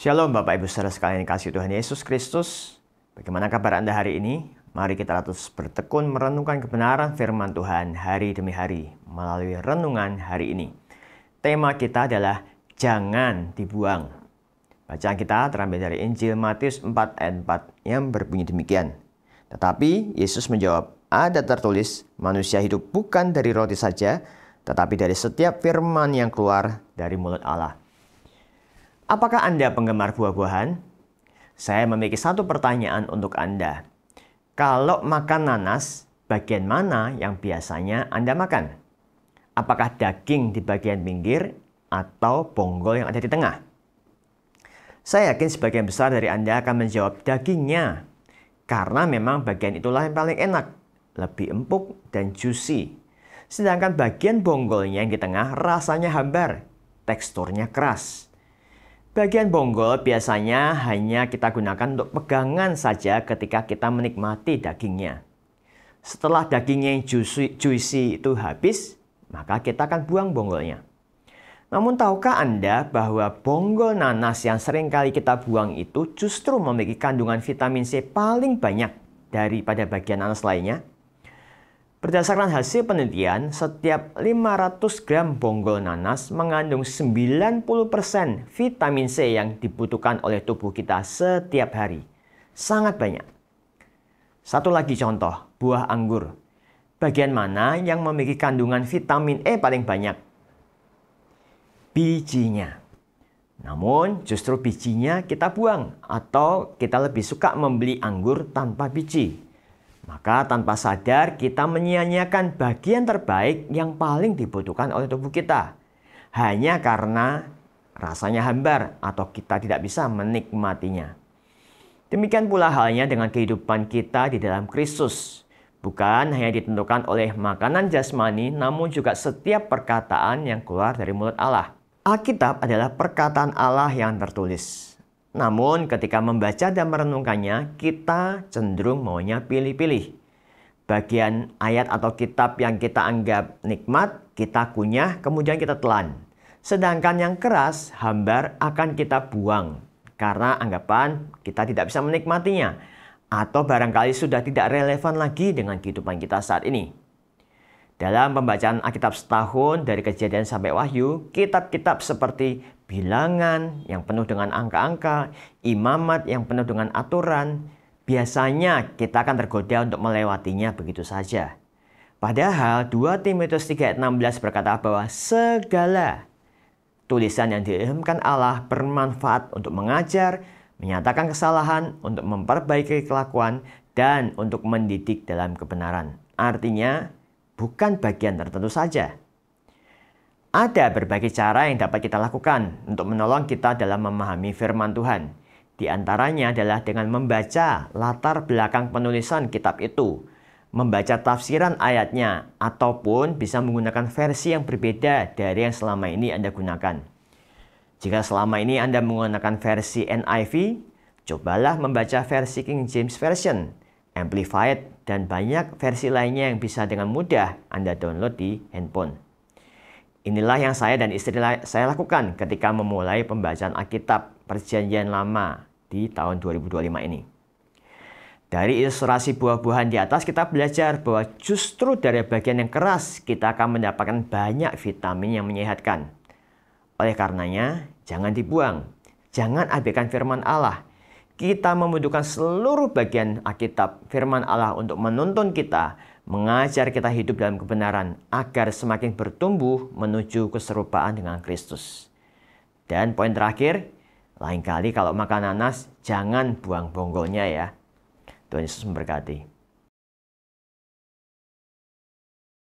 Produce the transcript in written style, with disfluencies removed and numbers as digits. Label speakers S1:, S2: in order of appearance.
S1: Shalom Bapak Ibu saudara sekalian yang kasih Tuhan Yesus Kristus. Bagaimana kabar Anda hari ini? Mari kita terus bertekun merenungkan kebenaran firman Tuhan hari demi hari melalui renungan hari ini. Tema kita adalah jangan dibuang. Bacaan kita terambil dari Injil Matius 4 ayat 4 yang berbunyi demikian. Tetapi Yesus menjawab, ada tertulis, manusia hidup bukan dari roti saja, tetapi dari setiap firman yang keluar dari mulut Allah. Apakah Anda penggemar buah-buahan? Saya memiliki satu pertanyaan untuk Anda. Kalau makan nanas, bagian mana yang biasanya Anda makan? Apakah daging di bagian pinggir atau bonggol yang ada di tengah? Saya yakin sebagian besar dari Anda akan menjawab dagingnya. Karena memang bagian itulah yang paling enak, lebih empuk dan juicy. Sedangkan bagian bonggolnya yang di tengah rasanya hambar, teksturnya keras. Bagian bonggol biasanya hanya kita gunakan untuk pegangan saja ketika kita menikmati dagingnya. Setelah dagingnya yang juicy itu habis, maka kita akan buang bonggolnya. Namun tahukah Anda bahwa bonggol nanas yang sering kali kita buang itu justru memiliki kandungan vitamin C paling banyak daripada bagian nanas lainnya? Berdasarkan hasil penelitian, setiap 500 gram bonggol nanas mengandung 90% vitamin C yang dibutuhkan oleh tubuh kita setiap hari. Sangat banyak. Satu lagi contoh, buah anggur. Bagian mana yang memiliki kandungan vitamin E paling banyak? Bijinya. Namun justru bijinya kita buang atau kita lebih suka membeli anggur tanpa biji. Maka tanpa sadar kita menyia-nyiakan bagian terbaik yang paling dibutuhkan oleh tubuh kita. Hanya karena rasanya hambar atau kita tidak bisa menikmatinya. Demikian pula halnya dengan kehidupan kita di dalam Kristus. Bukan hanya ditentukan oleh makanan jasmani, namun juga setiap perkataan yang keluar dari mulut Allah. Alkitab adalah perkataan Allah yang tertulis. Namun ketika membaca dan merenungkannya, kita cenderung maunya pilih-pilih. Bagian ayat atau kitab yang kita anggap nikmat, kita kunyah, kemudian kita telan. Sedangkan yang keras, hambar akan kita buang. Karena anggapan kita tidak bisa menikmatinya. Atau barangkali sudah tidak relevan lagi dengan kehidupan kita saat ini. Dalam pembacaan Alkitab setahun dari Kejadian sampai Wahyu, kitab-kitab seperti Bilangan yang penuh dengan angka-angka, Imamat yang penuh dengan aturan, biasanya kita akan tergoda untuk melewatinya begitu saja. Padahal 2 Timotius 3 ayat 16 berkata bahwa segala tulisan yang diilhamkan Allah bermanfaat untuk mengajar, menyatakan kesalahan, untuk memperbaiki kelakuan, dan untuk mendidik dalam kebenaran. Artinya, bukan bagian tertentu saja. Ada berbagai cara yang dapat kita lakukan untuk menolong kita dalam memahami firman Tuhan. Di antaranya adalah dengan membaca latar belakang penulisan kitab itu, membaca tafsiran ayatnya, ataupun bisa menggunakan versi yang berbeda dari yang selama ini Anda gunakan. Jika selama ini Anda menggunakan versi NIV, cobalah membaca versi King James Version, Amplified, dan banyak versi lainnya yang bisa dengan mudah Anda download di handphone. Inilah yang saya dan istri saya lakukan ketika memulai pembacaan Alkitab Perjanjian Lama di tahun 2025 ini. Dari ilustrasi buah-buahan di atas kita belajar bahwa justru dari bagian yang keras kita akan mendapatkan banyak vitamin yang menyehatkan. Oleh karenanya, jangan dibuang. Jangan abaikan firman Allah. Kita membutuhkan seluruh bagian Alkitab firman Allah untuk menuntun kita, mengajar kita hidup dalam kebenaran agar semakin bertumbuh menuju keserupaan dengan Kristus. Dan poin terakhir, lain kali kalau makan nanas, jangan buang bonggolnya ya. Tuhan Yesus memberkati.